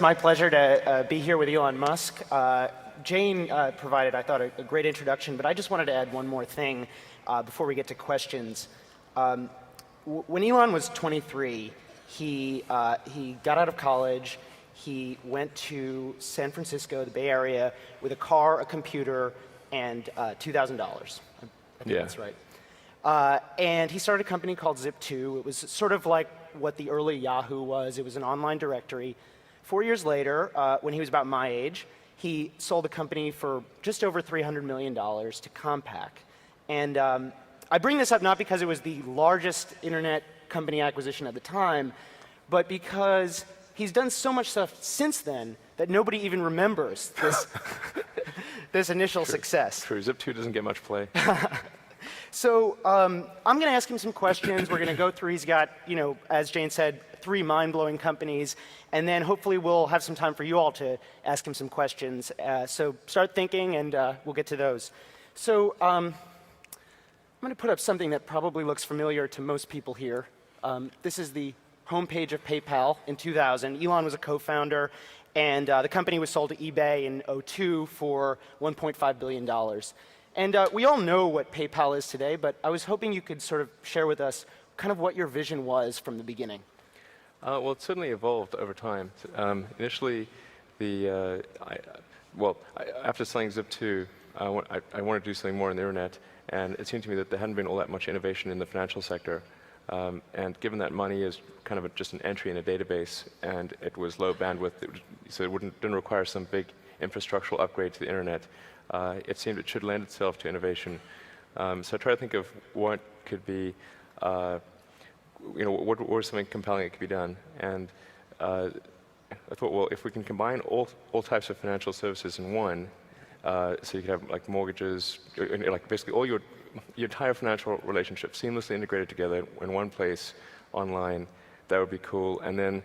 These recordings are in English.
it's my pleasure to be here with Elon Musk. Jane provided, I thought, a great introduction, but I just wanted to add one more thing before we get to questions. When Elon was 23, he got out of college. He went to San Francisco, the Bay Area, with a car, a computer, and $2,000. I think that's right. And he started a company called Zip2. It was sort of like what the early Yahoo was. It was an online directory. 4 years later, when he was about my age, he sold the company for just over $300 million to Compaq. And I bring this up not because it was the largest internet company acquisition at the time, but because he's done so much stuff since then that nobody even remembers this, this initial success. True, Zip2 doesn't get much play. So I'm going to ask him some questions. We're going to go through. He's got, as Jane said, 3 mind-blowing companies. And then hopefully we'll have some time for you all to ask him some questions. So start thinking, and we'll get to those. So I'm going to put up something that probably looks familiar to most people here. This is the homepage of PayPal in 2000. Elon was a co-founder, and the company was sold to eBay in 2002 for $1.5 billion. And we all know what PayPal is today, but I was hoping you could sort of share with us kind of what your vision was from the beginning. Well, it certainly evolved over time. Initially, after selling Zip2, I wanted to do something more on the internet, and it seemed to me that there hadn't been all that much innovation in the financial sector. And given that money is kind of just an entry in a database, and it was low bandwidth, so it didn't require some big infrastructural upgrade to the internet, it seemed it should lend itself to innovation. So I tried to think of what could be, what was something compelling that could be done. And I thought, well, if we can combine all types of financial services in one, so you could have like mortgages, like basically all your entire financial relationship seamlessly integrated together in one place online, that would be cool. And then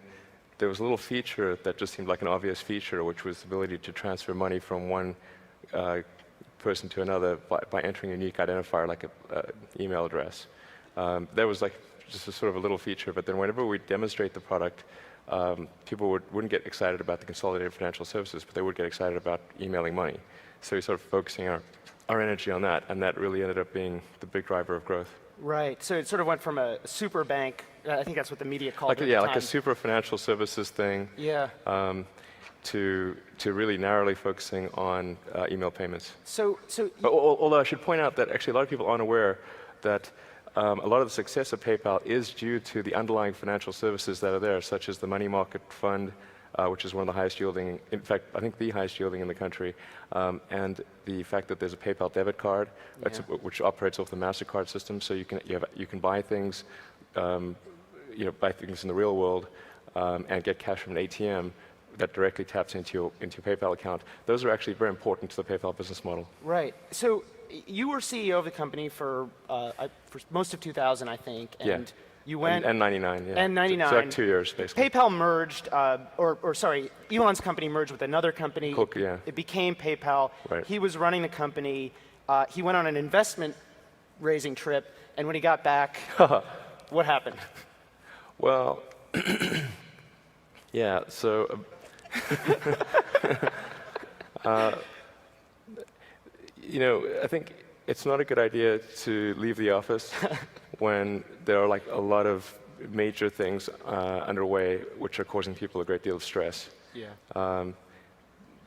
there was a little feature that just seemed like an obvious feature, which was the ability to transfer money from one person to another by entering a unique identifier like an email address. That was like just a sort of a little feature, but then whenever we demonstrate the product, people wouldn't get excited about the consolidated financial services, but they would get excited about emailing money. So we started focusing our energy on that, and that really ended up being the big driver of growth. Right. So it sort of went from a super bank, I think that's what the media called it. Yeah, like a super financial services thing. Yeah. To really narrowly focusing on email payments. But although I should point out that actually a lot of people aren't aware that a lot of the success of PayPal is due to the underlying financial services that are there, such as the money market fund, which is one of the highest yielding, in fact, I think the highest yielding in the country, and the fact that there's a PayPal debit card, which operates off the MasterCard system, so you can buy things, buy things in the real world, and get cash from an ATM that directly taps into your PayPal account. Those are actually very important to the PayPal business model. Right. So you were CEO of the company for most of 2000, I think, and you went... And 99, yeah. And 99. So like 2 years, basically. PayPal merged, Elon's company merged with another company. Yeah. It became PayPal. Right. He was running the company. He went on an investment raising trip, and when he got back, what happened? Well, yeah, so... I think it's not a good idea to leave the office when there are like a lot of major things underway which are causing people a great deal of stress. Yeah.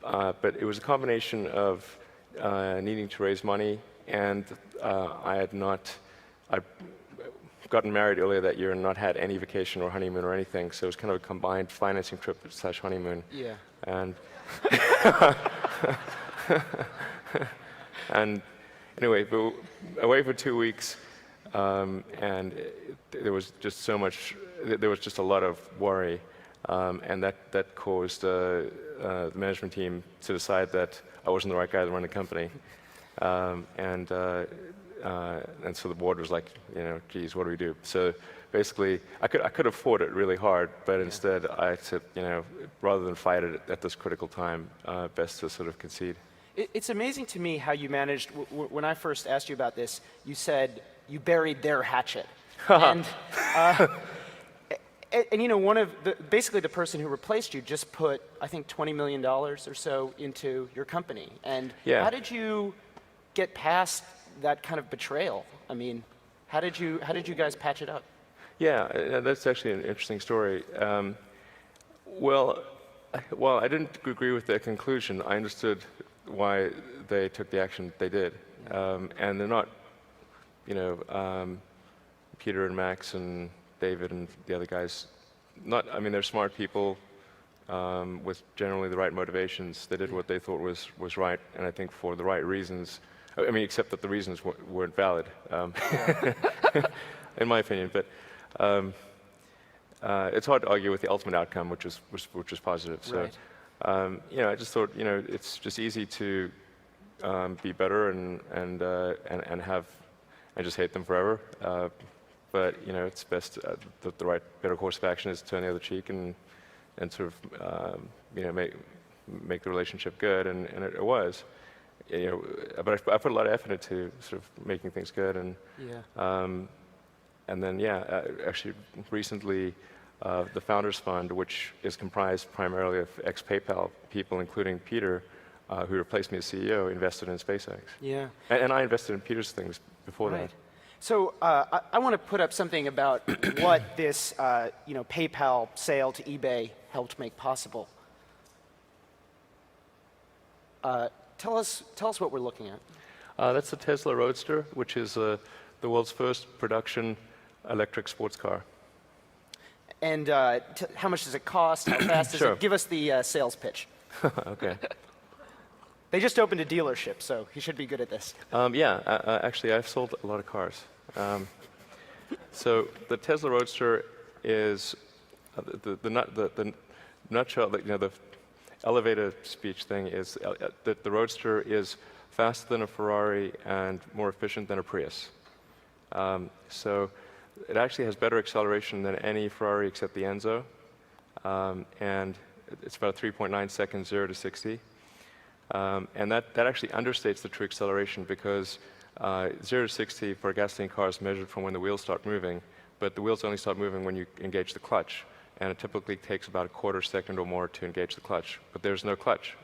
But it was a combination of needing to raise money, and I'd gotten married earlier that year and not had any vacation or honeymoon or anything, so it was kind of a combined financing trip / honeymoon. Yeah. And and anyway, but away for 2 weeks, and there was just so much. There was just a lot of worry, and that caused the management team to decide that I wasn't the right guy to run the company, and so the board was like, geez, what do we do? So basically, I could have fought it really hard, but instead I said, rather than fight it at this critical time, best to sort of concede. It's amazing to me how you managed, when I first asked you about this, you said you buried their hatchet. And you know, basically the person who replaced you just put, I think, $20 million or so into your company. And Yeah. how did you get past that kind of betrayal? I mean, how did you guys patch it up? Yeah, that's actually an interesting story. Well, while I didn't agree with their conclusion, I understood why they took the action they did. And they're not, you know, Peter and Max and David and the other guys, I mean, they're smart people with generally the right motivations. They did what they thought was right, and I think for the right reasons. I mean, except that the reasons weren't valid, in my opinion. But it's hard to argue with the ultimate outcome, which was positive. So, Right. you know, I just thought, you know, it's just easy to be better and just hate them forever. But you know, it's best the better course of action is to turn the other cheek and sort of you know, make the relationship good, and it was. You know, but I put a lot of effort into sort of making things good, and and then actually recently the Founders Fund, which is comprised primarily of ex-PayPal people, including Peter, who replaced me as CEO, invested in SpaceX. Yeah. And I invested in Peter's things before Right. that. So I want to put up something about what this you know, PayPal sale to eBay helped make possible. Tell us what we're looking at. That's the Tesla Roadster, which is the world's first production electric sports car. And how much does it cost? How fast does Sure. it? Give us the sales pitch. Okay. They just opened a dealership, so he should be good at this. Actually, I've sold a lot of cars. So the Tesla Roadster is the nutshell. You know, the elevator speech thing is that the Roadster is faster than a Ferrari and more efficient than a Prius. So it actually has better acceleration than any Ferrari except the Enzo, and it's about 3.9 seconds 0 to 60. And that actually understates the true acceleration, because 0 to 60 for a gasoline car is measured from when the wheels start moving, but the wheels only start moving when you engage the clutch, and it typically takes about a quarter second or more to engage the clutch. But there's no clutch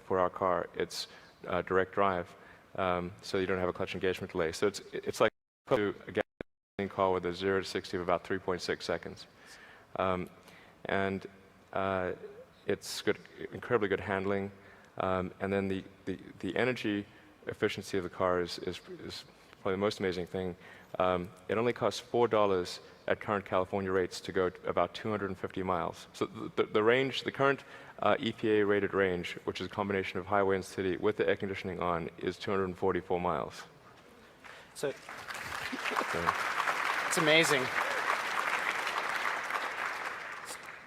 for our car. It's direct drive, so you don't have a clutch engagement delay. So it's like a gasoline car with a 0 to 60 of about 3.6 seconds. And it's good, incredibly good handling. And then the energy efficiency of the car is probably the most amazing thing. It only costs $4 at current California rates to go about 250 miles. So the range, the current EPA rated range, which is a combination of highway and city with the air conditioning on, is 244 miles. So it's amazing.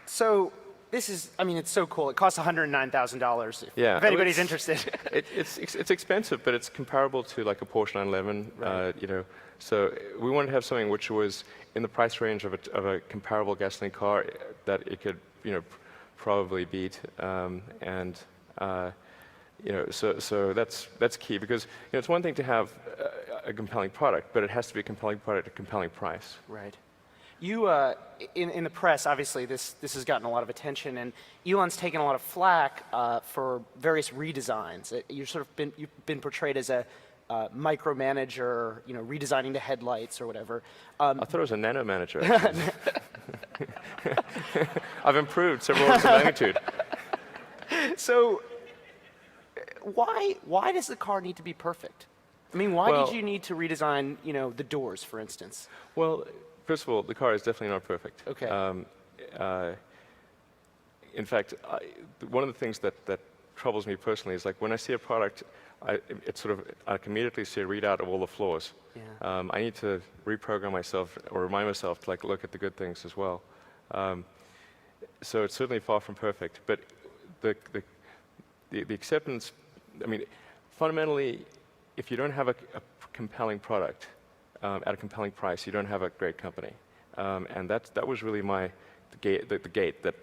So this is, I mean, it's so cool. It costs $109,000 if anybody's interested. It's expensive, but it's comparable to like a Porsche 911, right. You know. So we wanted to have something which was in the price range of a comparable gasoline car that it could, you know, probably beat, and you know, so that's key, because you know, it's one thing to have a compelling product, but it has to be a compelling product at a compelling price. Right. You, in the press, obviously, this has gotten a lot of attention, and Elon's taken a lot of flack for various redesigns. You've been portrayed as a micromanager, you know, redesigning the headlights or whatever. I thought it was a nano manager. I've improved several orders of magnitude. So, why does the car need to be perfect? I mean, why did you need to redesign, you know, the doors, for instance? Well, first of all, the car is definitely not perfect. Okay. In fact, one of the things that troubles me personally is, like, when I see a product, I can immediately see a readout of all the flaws. Yeah. I need to reprogram myself or remind myself to, like, look at the good things as well. So it's certainly far from perfect, but the acceptance, I mean, fundamentally, if you don't have a compelling product at a compelling price, you don't have a great company. And that was really the gate that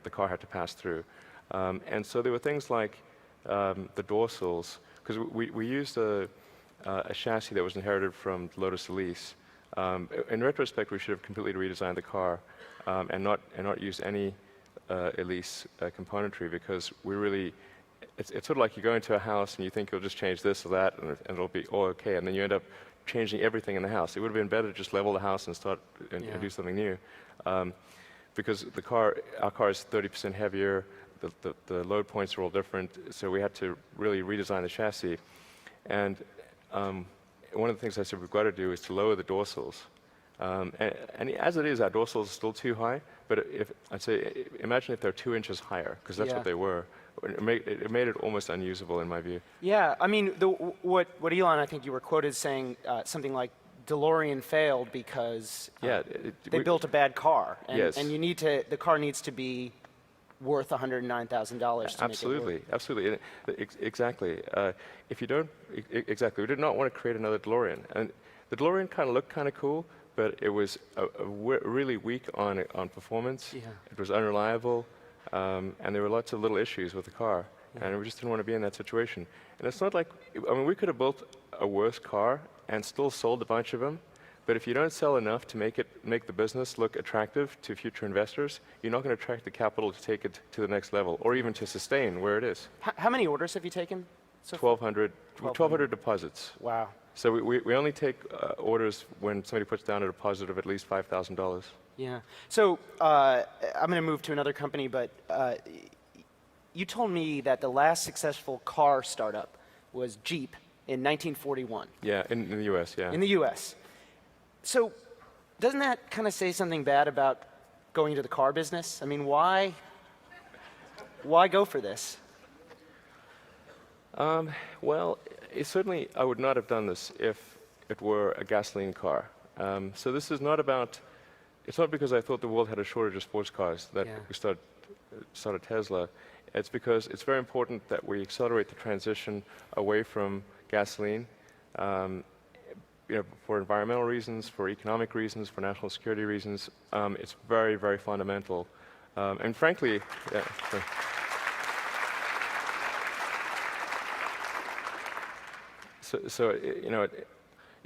the car had to pass through. And so there were things like the door sills, because we used a chassis that was inherited from Lotus Elise, In retrospect, we should have completely redesigned the car and not used any Elise componentry, because we really, it's sort of like you go into a house and you think you'll just change this or that and it'll be all okay, and then you end up changing everything in the house. It would have been better to just level the house and start and do something new, because our car is 30% heavier. The load points are all different, so we had to really redesign the chassis. And one of the things I said we've got to do is to lower the dorsals. And as it is, our dorsals are still too high, but I'd say, imagine if they're 2 inches higher, because that's what they were. It made it almost unusable, in my view. Yeah, I mean, what Elon, I think you were quoted saying something like, DeLorean failed because they built a bad car, and, and the car needs to be worth $109,000 to absolutely, make it work. Absolutely, exactly. If you don't, exactly, we did not want to create another DeLorean, and the DeLorean kind of looked kind of cool, but it was really weak on performance. Yeah. It was unreliable, and there were lots of little issues with the car, and we just didn't want to be in that situation. And it's not like, I mean, we could have built a worse car and still sold a bunch of them, but if you don't sell enough to make the business look attractive to future investors, you're not going to attract the capital to take it to the next level, or even to sustain where it is. How many orders have you taken? So 1,200 deposits. Wow. So we only take orders when somebody puts down a deposit of at least $5,000. Yeah. So I'm going to move to another company, but you told me that the last successful car startup was Jeep in 1941. Yeah, in the U.S., yeah. In the U.S. So doesn't that kind of say something bad about going into the car business? I mean, why go for this? Well, certainly I would not have done this if it were a gasoline car. So this is not about, it's not because I thought the world had a shortage of sports cars that we started Tesla. It's because it's very important that we accelerate the transition away from gasoline, for environmental reasons, for economic reasons, for national security reasons. It's very, very fundamental. And frankly,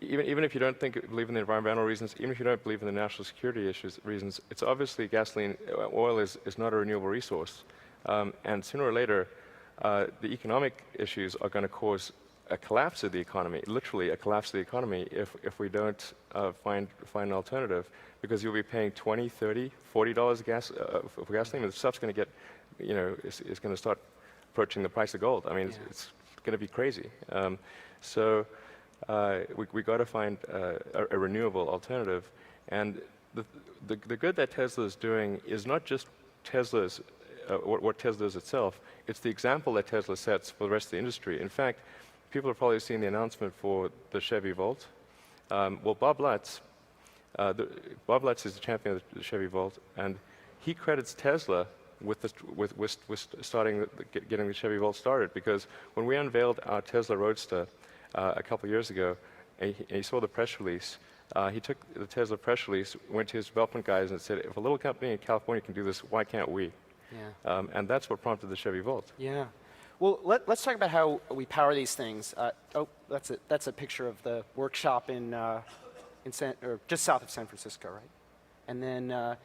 even if you don't believe in the environmental reasons, even if you don't believe in the national security reasons, it's obviously gasoline, oil is not a renewable resource. And sooner or later, the economic issues are going to cause a collapse of the economy, literally a collapse of the economy, if we don't find an alternative, because you'll be paying $20, $30, $40 for gasoline, and the stuff's going to get, it's going to start approaching the price of gold. I mean, it's going to be crazy. So we got to find a renewable alternative, and the good that Tesla is doing is not just Tesla's what Tesla is itself. It's the example that Tesla sets for the rest of the industry. In fact, people have probably seen the announcement for the Chevy Volt. Well, Bob Lutz is the champion of the Chevy Volt, and he credits Tesla with getting the Chevy Volt started, because when we unveiled our Tesla Roadster a couple years ago, and he saw the press release, he took the Tesla press release, went to his development guys and said, if a little company in California can do this, why can't we? Yeah. And that's what prompted the Chevy Volt. Yeah. Well, let's talk about how we power these things. That's a picture of the workshop or just south of San Francisco, right? And then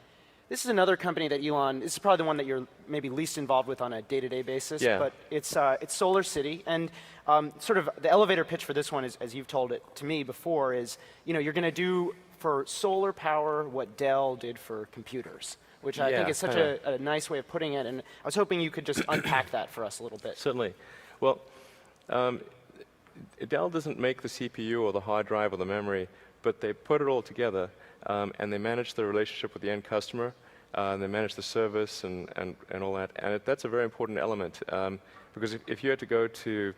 this is another company that Elon, this is probably the one that you're maybe least involved with on a day-to-day basis, but it's Solar City. And sort of the elevator pitch for this one is, as you've told it to me before, is you're going to do for solar power what Dell did for computers, which I think is such a nice way of putting it. And I was hoping you could just unpack that for us a little bit. Certainly. Well, Dell doesn't make the CPU or the hard drive or the memory, but they put it all together, and they manage the relationship with the end customer, and they manage the service and all that. And that's a very important element, because if you had to go to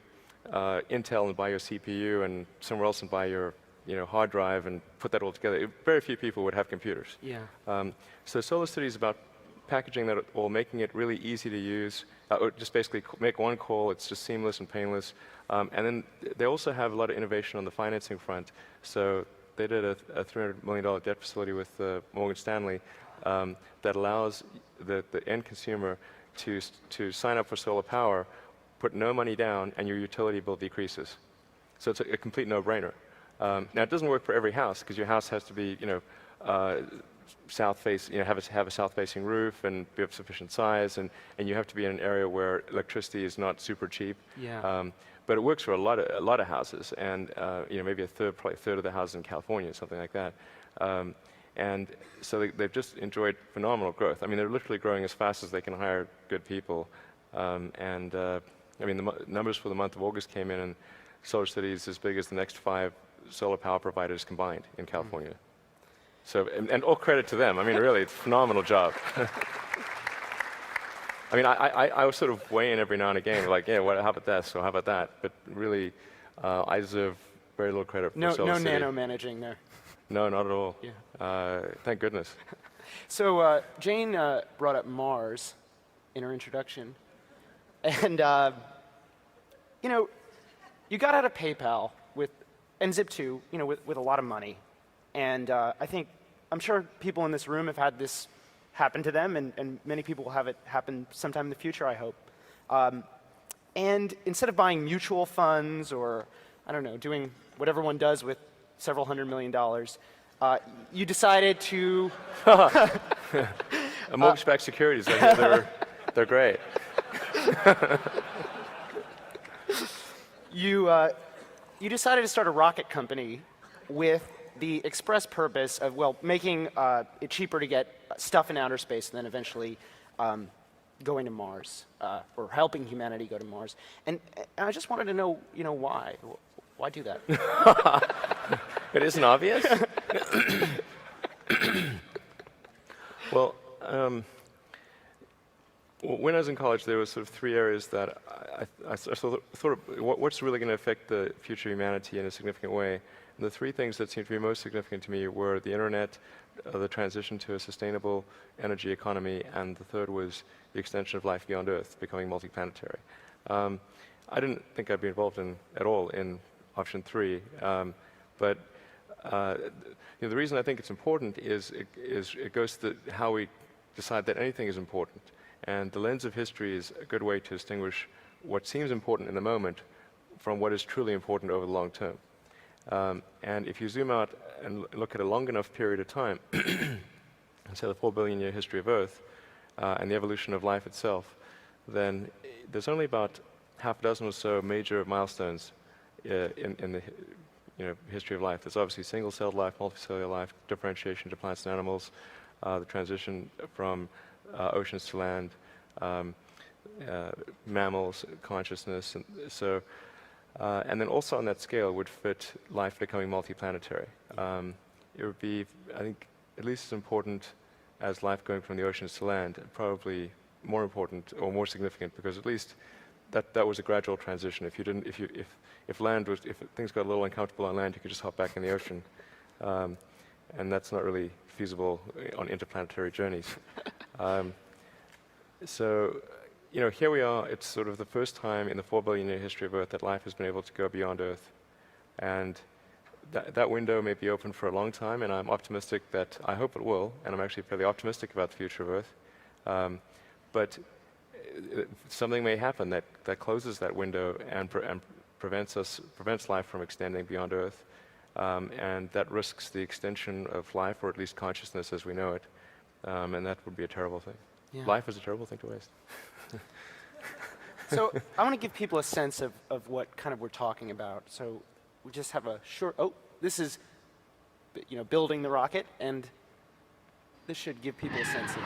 Intel and buy your CPU and somewhere else and buy your hard drive and put that all together, very few people would have computers. Yeah. So Solar City is about packaging that all, making it really easy to use, or just basically make one call, it's just seamless and painless. And then they also have a lot of innovation on the financing front. So they did a $300 million debt facility with Morgan Stanley that allows the end consumer to sign up for solar power, put no money down, and your utility bill decreases. So it's a complete no-brainer. Now, it doesn't work for every house, because your house has to be, south face, have a south-facing roof and be of sufficient size, and you have to be in an area where electricity is not super cheap. Yeah. But it works for a lot of houses, and maybe probably a third of the houses in California, something like that. And so they've just enjoyed phenomenal growth. I mean, they're literally growing as fast as they can hire good people. I mean, the numbers for the month of August came in, and SolarCity is as big as the next 5 solar power providers combined in California. So, and all credit to them. I mean, really, it's a phenomenal job. I mean, I was sort of weigh in every now and again, like, yeah, how about this, or how about that? But really, I deserve very little credit for SolarCity. No nano managing there. No, not at all. Yeah. Thank goodness. So Jane brought up Mars in her introduction, and you got out of PayPal and Zip2, with a lot of money, and I'm sure people in this room have had this happen to them, and many people will have it happen sometime in the future, I hope. And instead of buying mutual funds or, I don't know, doing what everyone does with several $100 million, you decided to... Mortgage-backed securities, I hear they're great. You decided to start a rocket company with the express purpose of, well, making it cheaper to get stuff in outer space and then eventually going to Mars, or helping humanity go to Mars. And I just wanted to know, why? Why do that? It isn't obvious? Well, when I was in college, there were sort of 3 areas that I thought of what's really going to affect the future of humanity in a significant way. And the 3 things that seemed to be most significant to me were the internet, the transition to a sustainable energy economy, and the third was the extension of life beyond Earth, becoming multiplanetary. I didn't think I'd be involved at all in option 3, but the reason I think it's important is it goes to how we decide that anything is important. And the lens of history is a good way to distinguish what seems important in the moment from what is truly important over the long term. And if you zoom out and look at a long enough period of time, and say the 4 billion year history of Earth, and the evolution of life itself, then there's only about half a dozen or so major milestones in the history of life. There's obviously single-celled life, multicellular life, differentiation to plants and animals, the transition from oceans to land, mammals, consciousness, and then also on that scale would fit life becoming multiplanetary. It would be, I think, at least as important as life going from the oceans to land, probably more important or more significant, because at least that was a gradual transition. If things got a little uncomfortable on land, you could just hop back in the ocean, and that's not really feasible on interplanetary journeys. So, here we are. It's sort of the first time in the 4 billion year history of Earth that life has been able to go beyond Earth, and that window may be open for a long time, and I'm optimistic that I hope it will, and I'm actually fairly optimistic about the future of Earth. But something may happen that closes that window and prevents life from extending beyond Earth, and that risks the extension of life, or at least consciousness as we know it, and that would be a terrible thing. Yeah. Life is a terrible thing to waste. So I want to give people a sense of what kind of we're talking about. So we just have a short, this is, building the rocket, and this should give people a sense of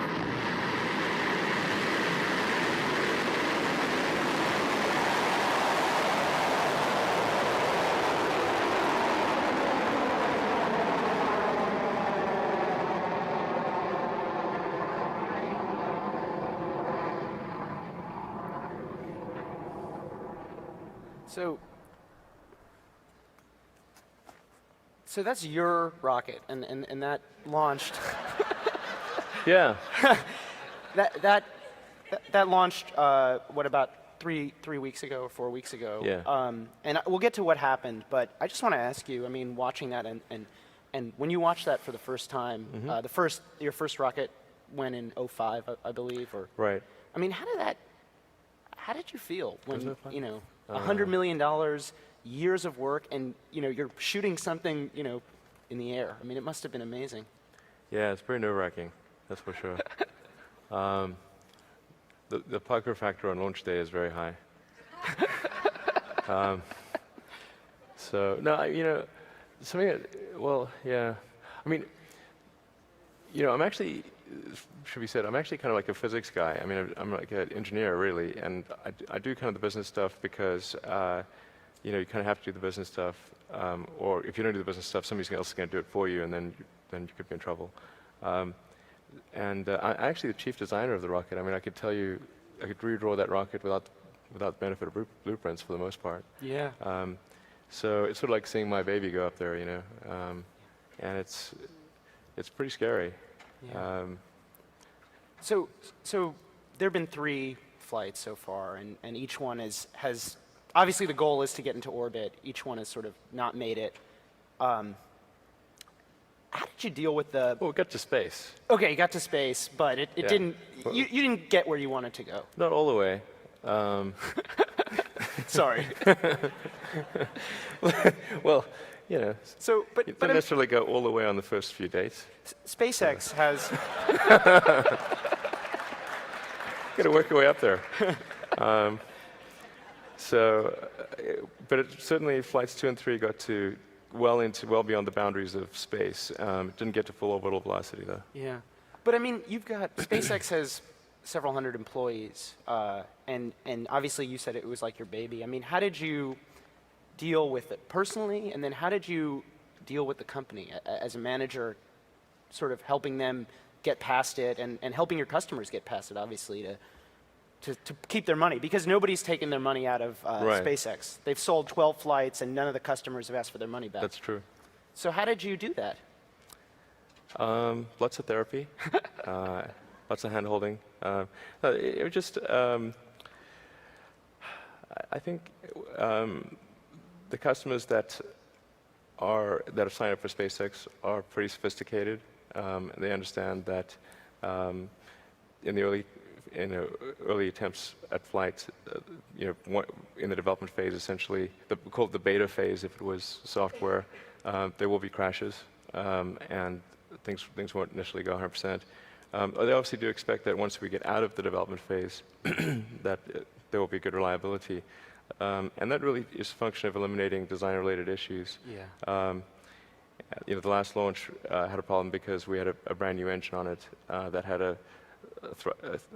So that's your rocket, and that launched. Yeah. that launched. What about three weeks ago or 4 weeks ago? Yeah. And we'll get to what happened, but I just want to ask you. I mean, watching that and when you watched that for the first time, your first rocket went in 2005, I believe, or right. I mean, how did you feel when $100 million? years of work, and you're shooting something in the air. I mean, it must have been amazing. Yeah, it's pretty nerve-wracking, that's for sure. The pucker factor on launch day is very high. So no, something. Well, yeah. I mean, I'm actually, should be said, I'm actually kind of like a physics guy. I mean, I'm like an engineer really, and I do kind of the business stuff because you kind of have to do the business stuff, or if you don't do the business stuff, somebody else is going to do it for you, and then you could be in trouble. I'm actually the chief designer of the rocket. I mean, I could tell you, I could redraw that rocket without the benefit of blueprints for the most part. Yeah. So it's sort of like seeing my baby go up there, and it's pretty scary. Yeah. So there have been 3 flights so far, and each one has obviously the goal is to get into orbit. Each one has sort of not made it. How did you deal with the? Well, we got to space. Okay, you got to space, but it Yeah. didn't. Well, You didn't get where you wanted to go. Not all the way. Sorry. Well, So, you but don't necessarily go all the way on the first few dates. SpaceX has. Got to work your way up there. But certainly flights 2 and 3 got to well beyond the boundaries of space. Didn't get to full orbital velocity though. Yeah, but I mean, you've got SpaceX has several hundred employees, and obviously you said it was like your baby. I mean, how did you deal with it personally, and then how did you deal with the company as a manager, sort of helping them get past it, and helping your customers get past it, obviously, to keep their money, because nobody's taken their money out of Right. SpaceX. They've sold 12 flights, and none of the customers have asked for their money back. That's true. So how did you do that? Lots of therapy, lots of hand-holding. It was just, I think the customers that have signed up for SpaceX are pretty sophisticated. They understand that in the early attempts at flight, in the development phase, essentially, we call it the beta phase. If it was software, there will be crashes, and things won't initially go 100%. They obviously do expect that once we get out of the development phase, that there will be good reliability, and that really is a function of eliminating design-related issues. Yeah. The last launch had a problem because we had a brand new engine on it that had a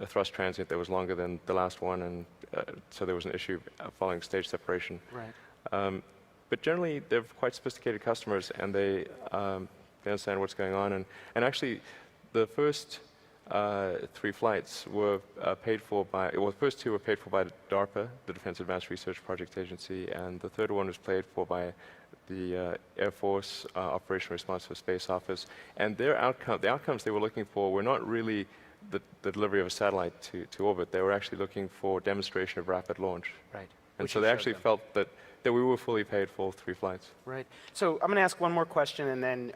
thrust transient that was longer than the last one, and so there was an issue following stage separation. Right. But generally, they're quite sophisticated customers, and they understand what's going on. And actually, the first 3 flights were paid for by, well, the first 2 were paid for by DARPA, the Defense Advanced Research Project Agency, and the third one was paid for by the Air Force Operational Response for Space Office. And the outcomes they were looking for were not really the delivery of a satellite to orbit. They were actually looking for demonstration of rapid launch. Right. And Which so you they showed actually them. felt that we were fully paid for all 3 flights. Right. So I'm going to ask one more question, and then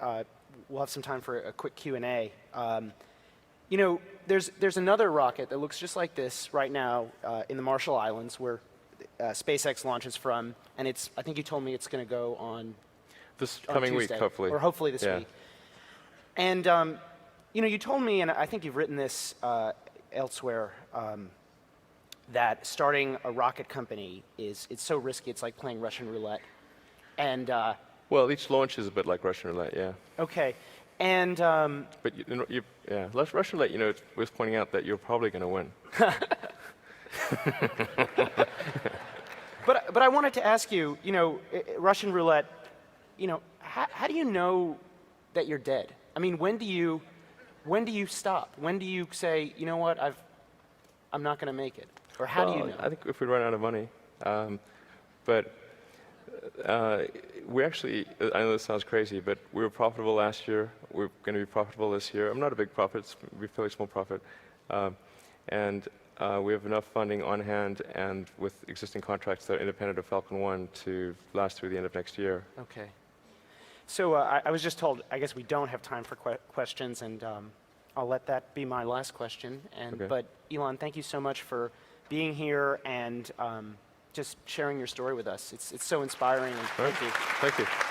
we'll have some time for a quick Q&A. There's another rocket that looks just like this right now in the Marshall Islands, where SpaceX launches from, and I think you told me it's going to go on This on coming Tuesday, week, hopefully. or hopefully this Yeah. week. And you told me, and I think you've written this elsewhere, that starting a rocket company it's so risky. It's like playing Russian roulette. And Well, each launch is a bit like Russian roulette, yeah. okay, and But Russian roulette, it's worth pointing out that you're probably going to win. but I wanted to ask you, Russian roulette, how do you know that you're dead? I mean, when do you stop? When do you say, you know what, I'm not going to make it? Or how do you know? I think if we run out of money. But we actually, I know this sounds crazy, but we were profitable last year. We're going to be profitable this year. I'm not a big profit, it's a fairly small profit. And we have enough funding on hand and with existing contracts that are independent of Falcon 1 to last through the end of next year. Okay. So I was just told, I guess we don't have time for questions, and I'll let that be my last question. Okay. But Elon, thank you so much for being here and just sharing your story with us. It's so inspiring, and All right. thank you. Thank you.